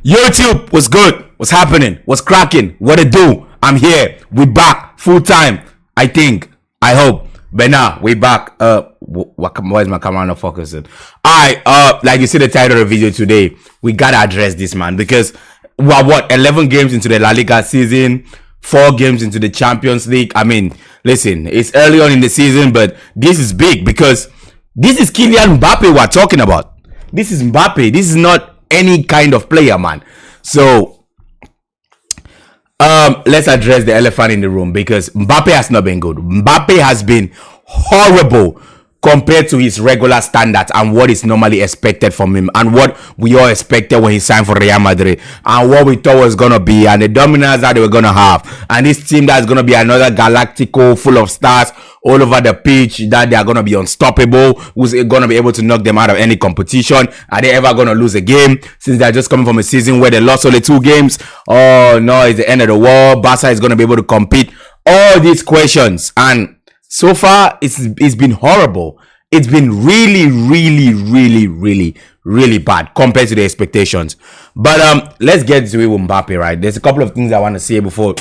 YouTube, what's good? What's happening? What's cracking? What it do? I'm here. We back full time. I think. I hope. But nah, we back. Why is my camera not focusing? Alright. Like you see the title of the video today, we gotta address this, man, because we're 11 games into the La Liga season, 4 games into the Champions League. I mean, listen, it's early on in the season, but this is big because this is Kylian Mbappe we're talking about. This is Mbappe. This is not any kind of player, man. So let's address the elephant in the room, because Mbappe has not been good. Mbappe has been horrible compared to his regular standards and what is normally expected from him, and what we all expected when he signed for Real Madrid, and what we thought was gonna be, and the dominance that they were gonna have, and this team that's gonna be another Galactico full of stars all over the pitch, that they are gonna be unstoppable, who's gonna be able to knock them out of any competition. Are they ever gonna lose a game, since they're just coming from a season where they lost only 2 games? Oh no, it's the end of the world. Barca is gonna be able to compete. All these questions, and so far it's been horrible. It's been really bad compared to the expectations. But let's get to it with Mbappe, right? There's a couple of things I want to say before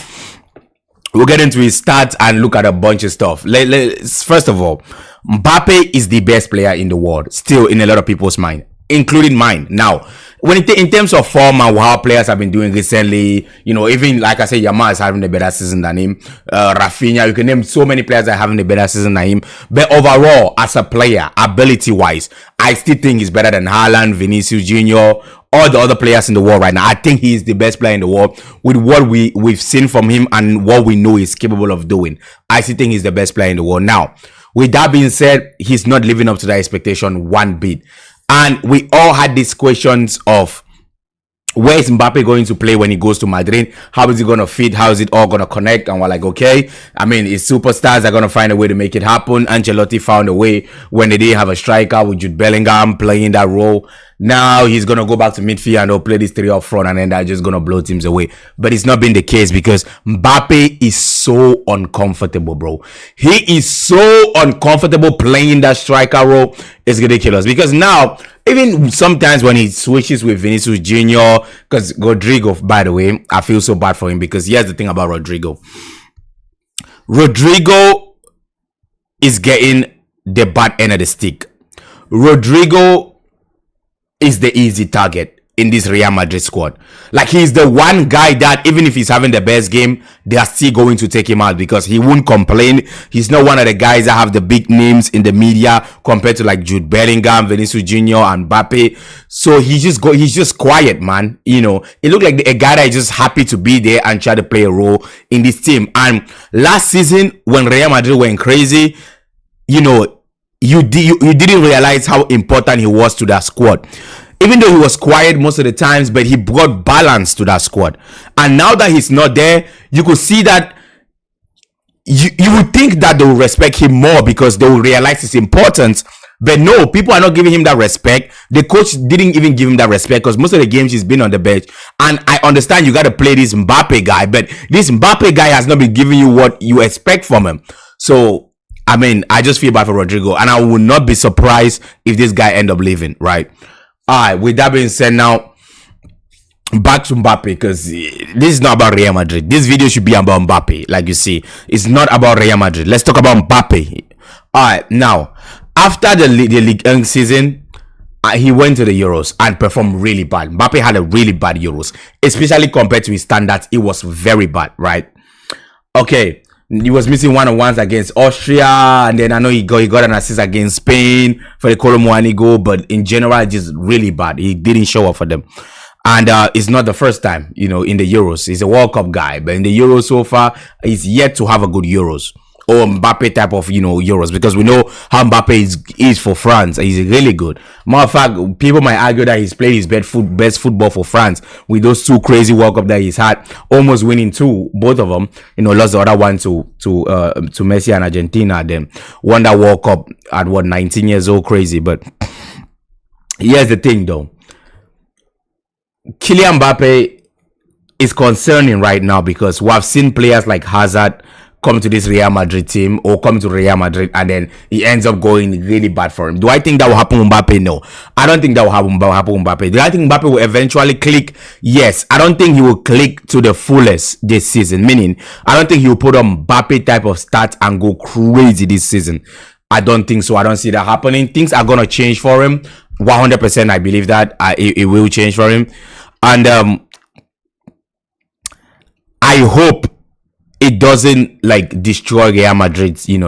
we'll get into his stats and look at a bunch of stuff. First of all, Mbappe is the best player in the world, still, in a lot of people's mind, including mine. Now, when in terms of form and how players have been doing recently, you know, even like I said, Yamal is having a better season than him. Rafinha, you can name so many players that are having a better season than him. But overall, as a player, ability-wise, I still think he's better than Haaland, Vinicius Junior, all the other players in the world right now. I think he is the best player in the world with what we've seen from him and what we know he's capable of doing. I still think he's the best player in the world. Now, with that being said, he's not living up to that expectation one bit. And we all had these questions of, where is Mbappe going to play when he goes to Madrid? How is he going to fit? How is it all going to connect? And we're like, okay, I mean, his superstars are going to find a way to make it happen. Ancelotti found a way when they didn't have a striker with Jude Bellingham playing that role. Now he's going to go back to midfield and he'll play these 3 up front, and then they're just going to blow teams away. But it's not been the case, because Mbappe is so uncomfortable, bro. He is so uncomfortable playing that striker role. It's ridiculous, because now, even sometimes when he switches with Vinicius Junior, because Rodrigo, by the way, I feel so bad for him, because here's the thing about Rodrigo. Rodrigo is getting the bad end of the stick. Rodrigo is the easy target in this Real Madrid squad. Like, he's the one guy that, even if he's having the best game, they are still going to take him out, because he won't complain. He's not one of the guys that have the big names in the media compared to like Jude Bellingham, Vinicius Junior, and Mbappe. So he's just quiet, man. You know, it looked like a guy that is just happy to be there and try to play a role in this team. And last season, when Real Madrid went crazy, you know, you didn't realize how important he was to that squad. Even though he was quiet most of the times, but he brought balance to that squad. And now that he's not there, you could see that you would think that they will respect him more, because they will realize his importance. But no, people are not giving him that respect. The coach didn't even give him that respect, because most of the games he's been on the bench. And I understand you got to play this Mbappe guy, but this Mbappe guy has not been giving you what you expect from him. So, I mean, I just feel bad for Rodrigo, and I would not be surprised if this guy end up leaving, right? All right, with that being said, now back to Mbappe, because this is not about Real Madrid. This video should be about Mbappe. Like you see, it's not about Real Madrid. Let's talk about Mbappe. All right, now, after the Ligue 1 season, he went to the Euros and performed really bad. Mbappe had a really bad Euros, especially compared to his standards. It was very bad, right? Okay. He was missing one-on-ones against Austria, and then I know he got an assist against Spain for the Colomboani goal, but in general, just really bad. He didn't show up for them. And it's not the first time, you know, in the Euros. He's a World Cup guy, but in the Euros so far, he's yet to have a good Euros, or Mbappe type of, you know, Euros, because we know how Mbappe is for France. He's really good. Matter of fact, people might argue that he's played his best football for France with those 2 crazy World Cup that he's had, almost winning 2, both of them. You know, lost the other one to Messi and Argentina. Then won that World Cup at 19 years old, crazy. But here's the thing, though. Kylian Mbappe is concerning right now, because we have seen players like Hazard come to this Real Madrid team or come to Real Madrid and then it ends up going really bad for him. Do I think that will happen with Mbappe? No. I don't think that will happen with Mbappe. Do I think Mbappe will eventually click? Yes. I don't think he will click to the fullest this season. Meaning, I don't think he will put on Mbappe type of stats and go crazy this season. I don't think so. I don't see that happening. Things are going to change for him. 100% I believe that it will change for him. And I hope it doesn't like destroy Real Madrid's, team.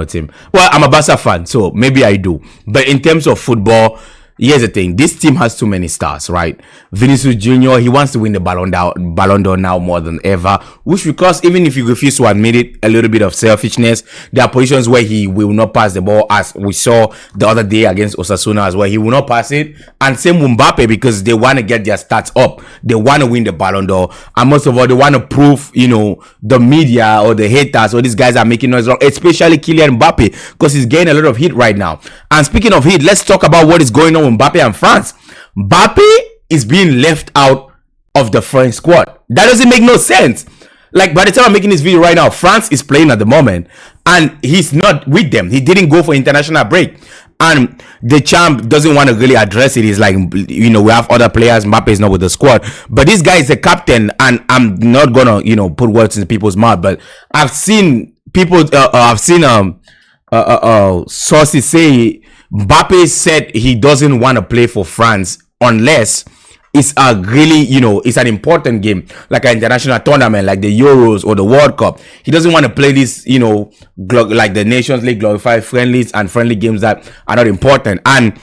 Well, I'm a Barca fan, so maybe I do. But in terms of football, here's the thing. This team has too many stars, right? Vinicius Jr., he wants to win the Ballon d'Or now more than ever. Which, because even if you refuse to admit it, a little bit of selfishness. There are positions where he will not pass the ball, as we saw the other day against Osasuna as well. He will not pass it. And same with Mbappe, because they want to get their stats up. They want to win the Ballon d'Or. And most of all, they want to prove, the media or the haters or these guys are making noise wrong. Especially Kylian Mbappe, because he's getting a lot of heat right now. And speaking of heat, let's talk about what is going on with Mbappe and France. Mbappe is being left out of the French squad. That doesn't make no sense. Like, by the time I'm making this video right now, France is playing at the moment and he's not with them. He didn't go for international break. And the champ doesn't want to really address it. He's like, we have other players. Mbappe is not with the squad. But this guy is the captain, and I'm not gonna, put words in people's mouth. But I've seen people, sources say Mbappe said he doesn't want to play for France unless it's a really, it's an important game, like an international tournament, like the Euros or the World Cup. He doesn't want to play this, like the Nations League glorified friendlies and friendly games that are not important. And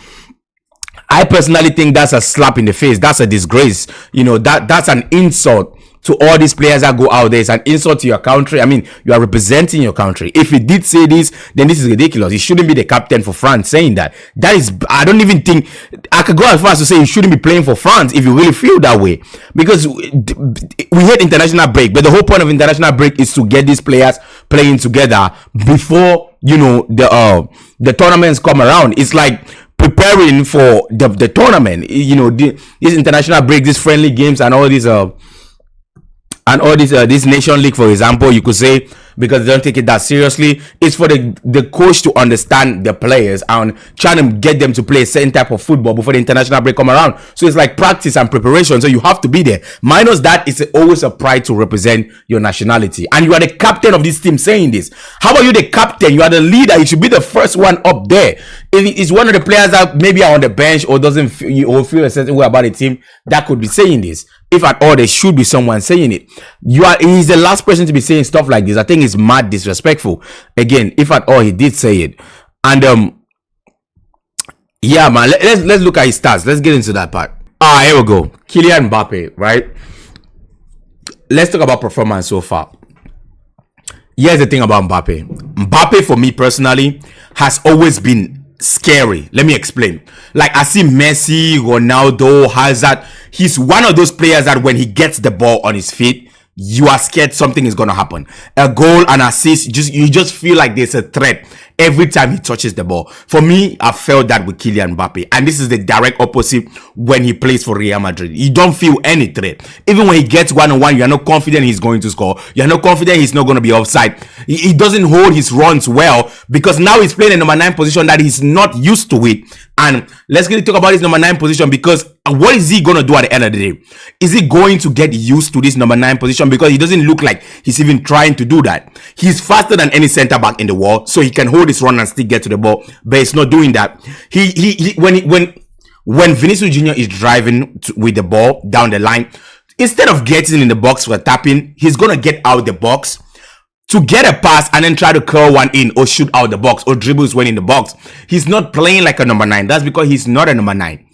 I personally think that's a slap in the face. That's a disgrace. That's an insult to all these players that go out there. It's an insult to your country. I mean, you are representing your country. If he did say this, then this is ridiculous. He shouldn't be the captain for France saying that. That is, I don't even think, I could go as far as to say you shouldn't be playing for France if you really feel that way. Because we hate international break, but the whole point of international break is to get these players playing together before, the tournaments come around. It's like preparing for the tournament. This international break, these friendly games and all these, this Nation League, for example, you could say, because they don't take it that seriously, it's for the coach to understand the players and trying to get them to play a certain type of football before the international break come around. So it's like practice and preparation. So you have to be there. Minus that, it's always a pride to represent your nationality. And you are the captain of this team saying this. How about you, the captain? You are the leader. You should be the first one up there. If it's one of the players that maybe are on the bench or doesn't feel a certain way about the team, that could be saying this. If at all, there should be someone saying it. He's the last person to be saying stuff like this. I think it's mad disrespectful. Again, if at all he did say it. And yeah, man, let's look at his stats. Let's get into that part. Here we go. Kylian Mbappe, right? Let's talk about performance so far. Here's the thing about Mbappe. Mbappe, for me personally, has always been scary. Let me explain. Like, I see Messi, Ronaldo, Hazard. He's one of those players that when he gets the ball on his feet, you are scared something is going to happen. A goal, an assist, you just feel like there's a threat every time he touches the ball. For me, I felt that with Kylian Mbappe. And this is the direct opposite when he plays for Real Madrid. You don't feel any threat. Even when he gets one-on-one, you are not confident he's going to score. You are not confident he's not going to be offside. He doesn't hold his runs well because now he's playing a number 9 position that he's not used to it. And let's really talk about his number 9 position, because what is he going to do at the end of the day? Is he going to get used to this number 9 position? Because he doesn't look like he's even trying to do that. He's faster than any center back in the world, so he can hold his run and still get to the ball, but he's not doing that. When Vinicius Jr. is driving with the ball down the line, instead of getting in the box for a tapping, he's going to get out the box to get a pass and then try to curl one in or shoot out the box or dribbles one in the box. He's not playing like a number 9. That's because he's not a number 9.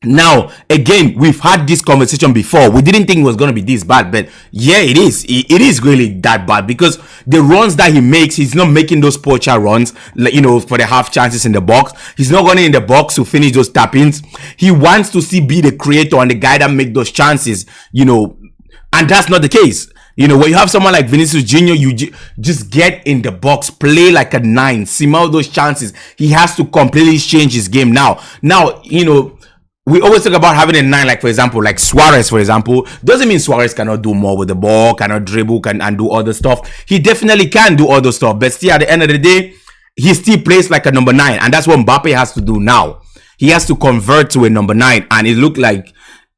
Now, again, we've had this conversation before. We didn't think it was going to be this bad, but yeah, it is. It is really that bad, because the runs that he makes, he's not making those poacher runs, for the half chances in the box. He's not going in the box to finish those tap-ins. He wants to be the creator and the guy that make those chances, and that's not the case. When you have someone like Vinicius Jr., you just get in the box, play like a 9, simmer those chances. He has to completely change his game now. Now, we always talk about having a 9, like for example, like Suarez, for example. Doesn't mean Suarez cannot do more with the ball, cannot dribble, and do other stuff. He definitely can do other stuff, but still at the end of the day, he still plays like a number 9, and that's what Mbappe has to do now. He has to convert to a number 9, and it looked like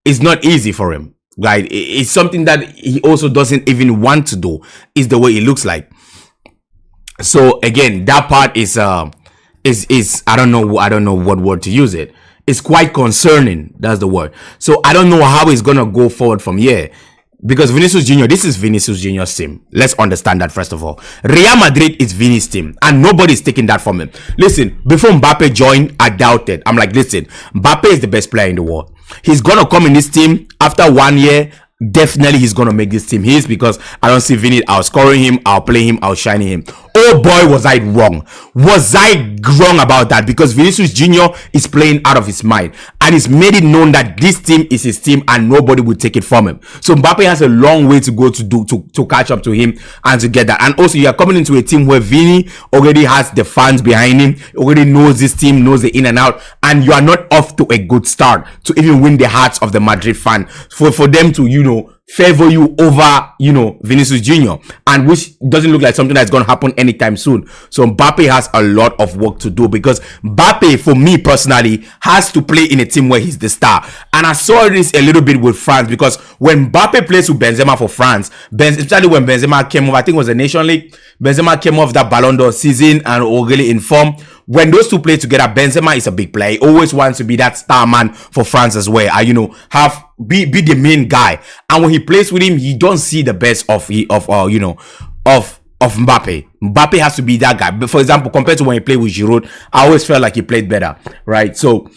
it's not easy for him. Right? It's something that he also doesn't even want to do. Is the way it looks like. So again, that part is I don't know what word to use it. It's quite concerning. That's the word. So I don't know how he's gonna go forward from here. Because Vinicius Jr., this is Vinicius Jr.'s team. Let's understand that first of all. Real Madrid is Vini's team, and nobody's taking that from him. Listen, before Mbappe joined, I doubted. I'm like, listen, Mbappe is the best player in the world. He's gonna come in this team after 1 year. Definitely he's gonna make this team his, because I don't see Vini outscoring him, outplaying him, outshining him. Oh boy, was I wrong. Was I wrong about that? Because Vinicius Jr. is playing out of his mind, and he's made it known that this team is his team and nobody will take it from him. So Mbappe has a long way to go to catch up to him and to get that. And also, you are coming into a team where Vini already has the fans behind him, already knows this team, knows the in and out, and you are not off to a good start to even win the hearts of the Madrid fan for them to, you know, favor you over, you know, Vinicius Jr., and which doesn't look like something that's going to happen anytime soon. So Mbappe has a lot of work to do, because Mbappe, for me personally, has to play in a team where he's the star. And I saw this a little bit with France, because when Mbappe plays with Benzema for France, especially when Benzema came off, I think it was the Nation League, Benzema came off that Ballon d'Or season and really in form. When those two play together, Benzema is a big player. He always wants to be that star man for France as well. You know, be the main guy. And when he plays with him, you don't see the best of Mbappe. Mbappe has to be that guy. But for example, compared to when he played with Giroud, I always felt like he played better, right? So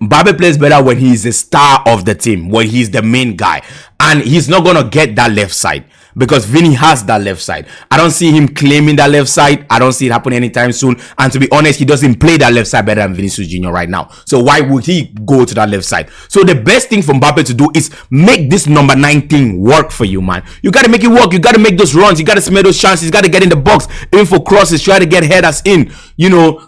Mbappe plays better when he's the star of the team, when he's the main guy, and he's not gonna get that left side, because Vini has that left side. I don't see him claiming that left side. I don't see it happening anytime soon. And to be honest, he doesn't play that left side better than Vinicius Jr. right now. So why would he go to that left side? So the best thing for Mbappe to do is make this number 9 thing work for you, man. You got to make it work. You got to make those runs. You got to smell those chances. You got to get in the box, even for crosses. Try to get headers in. You know,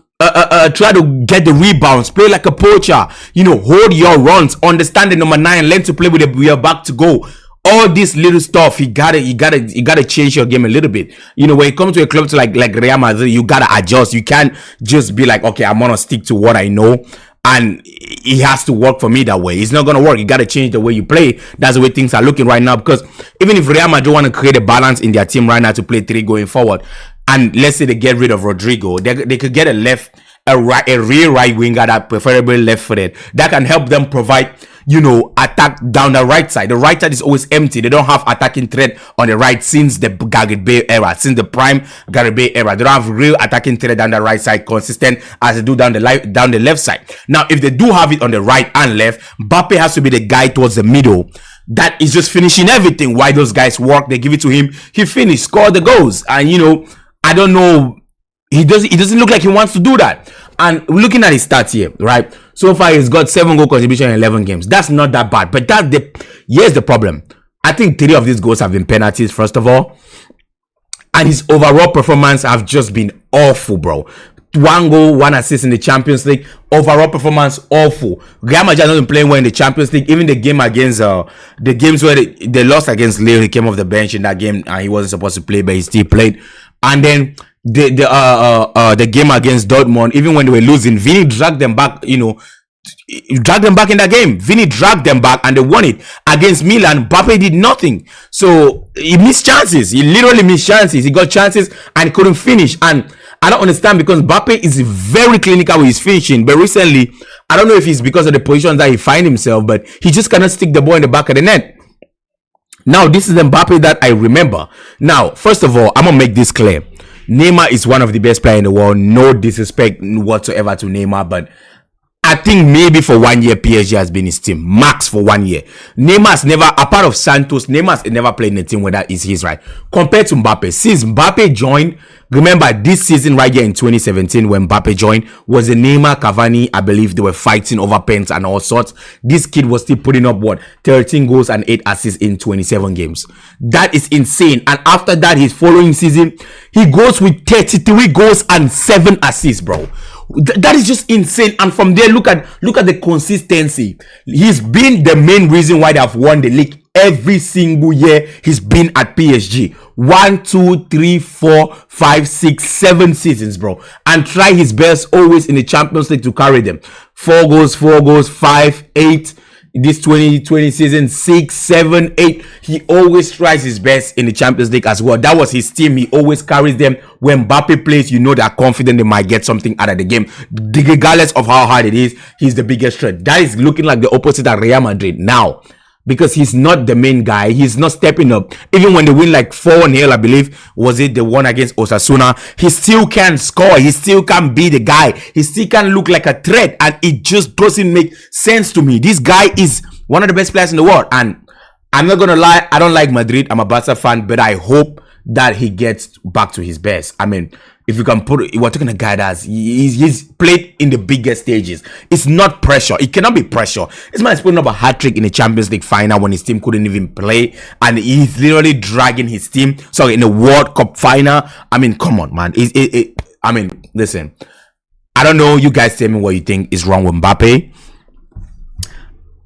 try to get the rebounds, play like a poacher, you know, hold your runs, understand the number 9, learn to play with your back to go. All this little stuff, you gotta change your game a little bit. You know, when it comes to a club to like Real Madrid, you gotta adjust. You can't just be like, okay, I'm gonna stick to what I know, and it has to work for me that way. It's not gonna work. You gotta change the way you play. That's the way things are looking right now, because even if Real Madrid want to create a balance in their team right now to play 3 going forward, and let's say they get rid of Rodrigo, they could get a real right winger that preferably left-footed that can help them provide, you know, attack down the right side. The right side is always empty. They don't have attacking threat on the right since the Gareth Bale era, since the prime Gareth Bale era. They don't have real attacking threat down the right side consistent as they do down the left side. Now, if they do have it on the right and left, Mbappe has to be the guy towards the middle that is just finishing everything. Why those guys work, they give it to him, he finished, score the goals. And you know, I don't know, he doesn't look like he wants to do that. And looking at his stats here, right? So far, he's got 7 goal contribution in 11 games. That's not that bad. But here's the problem. I think 3 of these goals have been penalties, first of all. And his overall performance have just been awful, bro. 1 goal, 1 assist in the Champions League. Overall performance, awful. Real Madrid hasn't been playing well in the Champions League. Even the game against, the games where they lost against Lille, he came off the bench in that game and he wasn't supposed to play, but he still played. And then the game against Dortmund, even when they were losing, Vini dragged them back, you know, dragged them back in that game. Vini dragged them back and they won it. Against Milan, Mbappe did nothing. So he missed chances. He literally missed chances. He got chances and he couldn't finish. And I don't understand, because Mbappe is very clinical with his finishing. But recently, I don't know if it's because of the positions that he finds himself, but he just cannot stick the ball in the back of the net. Now, this is the Mbappe that I remember. Now, first of all, I'm going to make this clear. Neymar is one of the best players in the world. No disrespect whatsoever to Neymar, but I think maybe for 1 year, PSG has been his team. Max for 1 year. Neymar's never, apart of Santos, Neymar's never played in a team where that is his, right? Compared to Mbappe. Since Mbappe joined, remember this season right here in 2017 when Mbappe joined, was a Neymar, Cavani, I believe they were fighting over pens and all sorts. This kid was still putting up, 13 goals and 8 assists in 27 games. That is insane. And after that, his following season, he goes with 33 goals and 7 assists, bro. That is just insane. And from there, look at the consistency. He's been the main reason why they have won the league every single year he's been at PSG. 1, 2, 3, 4, 5, 6, 7 seasons, bro. And try his best always in the Champions League to carry them. 4 goals, 5, 8. This 2020 season, 6, 7, 8. He always tries his best in the Champions League as well. That was his team. He always carries them. When Mbappe plays, you know they're confident they might get something out of the game. Regardless of how hard it is, he's the biggest threat. That is looking like the opposite at Real Madrid now. Because he's not the main guy. He's not stepping up. Even when they win like 4-0, I believe, was it the one against Osasuna, he still can't score. He still can't be the guy. He still can't look like a threat. And it just doesn't make sense to me. This guy is one of the best players in the world. And I'm not going to lie, I don't like Madrid. I'm a Barca fan, but I hope that he gets back to his best. I mean, if you can put it, we're talking a guy that's he's played in the biggest stages. It's not pressure. It cannot be pressure. This man is putting up a hat-trick in the Champions League final when his team couldn't even play, and he's literally dragging his team. So in the World Cup final, I mean, come on, man. I mean, listen. I don't know. You guys tell me what you think is wrong with Mbappe.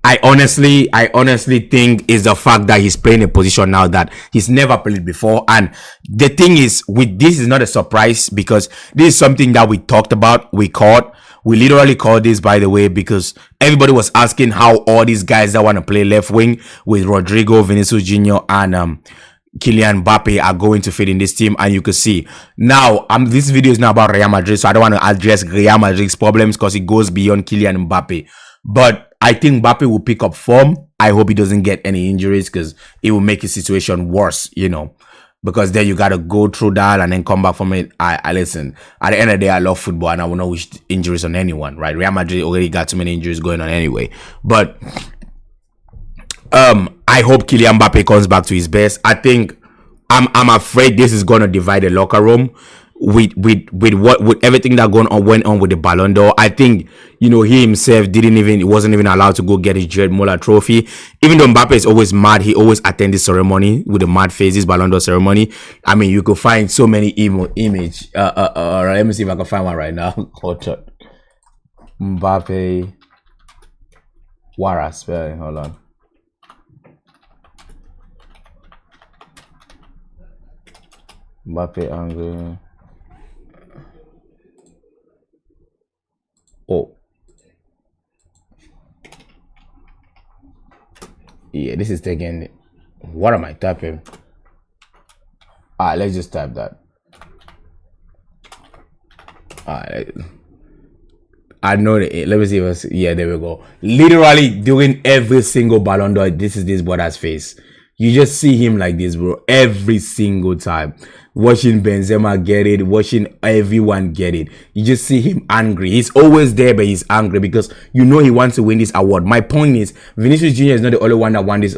I honestly think is the fact that he's playing a position now that he's never played before. And the thing is, with this is not a surprise, because this is something that we talked about. We literally called this, by the way, because everybody was asking how all these guys that want to play left wing with Rodrigo, Vinicius Jr. and Kylian Mbappe are going to fit in this team. And you can see now, this video is not about Real Madrid, so I don't want to address Real Madrid's problems because it goes beyond Kylian Mbappe. But I think Mbappe will pick up form. I hope he doesn't get any injuries, because it will make his situation worse, you know, because then you got to go through that and then come back from it. I listen, at the end of the day, I love football and I will not wish injuries on anyone, right? Real Madrid already got too many injuries going on anyway. But I hope Kylian Mbappe comes back to his best. I think I'm afraid this is going to divide the locker room with everything that went on with the Ballon d'Or. I think, you know, he himself wasn't even allowed to go get his Jared Muller trophy. Even though Mbappe is always mad, he always attends the ceremony with the mad faces, Ballon d'Or ceremony. I mean, you could find so many image. Let me see if I can find one right now. Hold on. Mbappe. What a spelling? Hold on. Mbappe angry. Oh, yeah, this is taking. What am I typing? Let's just type that. I know that. Let me see if it's, yeah, there we go. Literally doing every single Ballon d'Or. This is this brother's face. You just see him like this, bro, every single time. Watching Benzema get it, watching everyone get it. You just see him angry. He's always there, but he's angry because you know he wants to win this award. My point is, Vinicius Jr. is not the only one that won this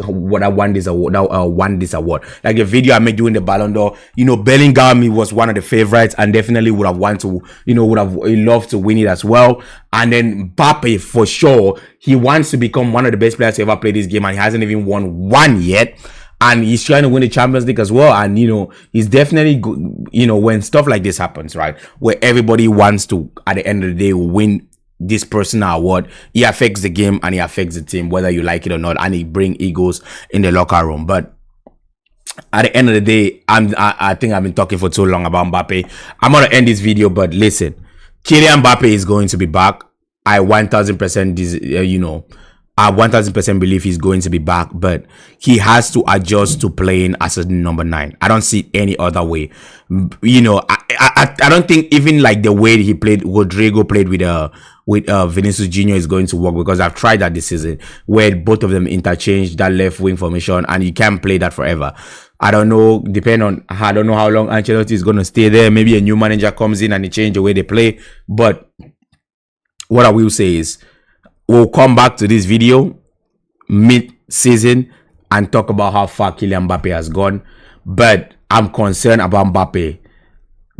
award. Like the video I made during the Ballon d'Or, you know, Bellingham was one of the favorites and definitely would have wanted to, you know, would have loved to win it as well. And then Mbappe, for sure, he wants to become one of the best players to ever play this game, and he hasn't even won one yet. And he's trying to win the Champions League as well. And, you know, he's definitely, you know, when stuff like this happens, right, where everybody wants to, at the end of the day, win this personal award, he affects the game and he affects the team, whether you like it or not. And he brings egos in the locker room. But at the end of the day, I think I've been talking for too long about Mbappe. I'm going to end this video, but listen, Kylian Mbappe is going to be back. I 1000%, you know, I 1000% believe he's going to be back, but he has to adjust to playing as a number 9. I don't see any other way. You know, I don't think even like the way he played, Rodrigo played with Vinicius Jr. is going to work, because I've tried that this season where both of them interchange that left wing formation, and you can't play that forever. I don't know, I don't know how long Ancelotti is going to stay there. Maybe a new manager comes in and he change the way they play. But what I will say is, we'll come back to this video mid-season and talk about how far Kylian Mbappe has gone. But I'm concerned about Mbappe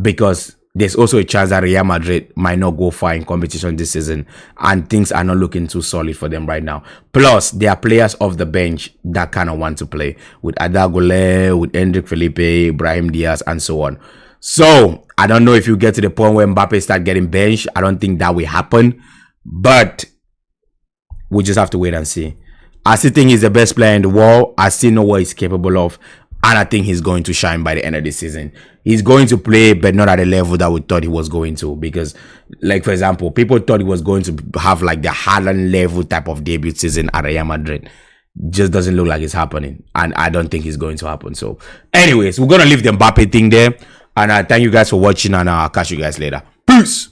because there's also a chance that Real Madrid might not go far in competition this season, and things are not looking too solid for them right now. Plus, there are players off the bench that kind of want to play, with Ada Gole, with Endrick Felipe, Brahim Diaz, and so on. So I don't know if you get to the point where Mbappe start getting benched. I don't think that will happen, but we just have to wait and see. I still think he's the best player in the world. I still know what he's capable of, and I think he's going to shine by the end of the season. He's going to play, but not at the level that we thought he was going to. Because, like, for example, people thought he was going to have like the Haaland level type of debut season at Real Madrid. Just doesn't look like it's happening, and I don't think it's going to happen. So, anyways, we're gonna leave the Mbappe thing there, and I thank you guys for watching, and I'll catch you guys later. Peace.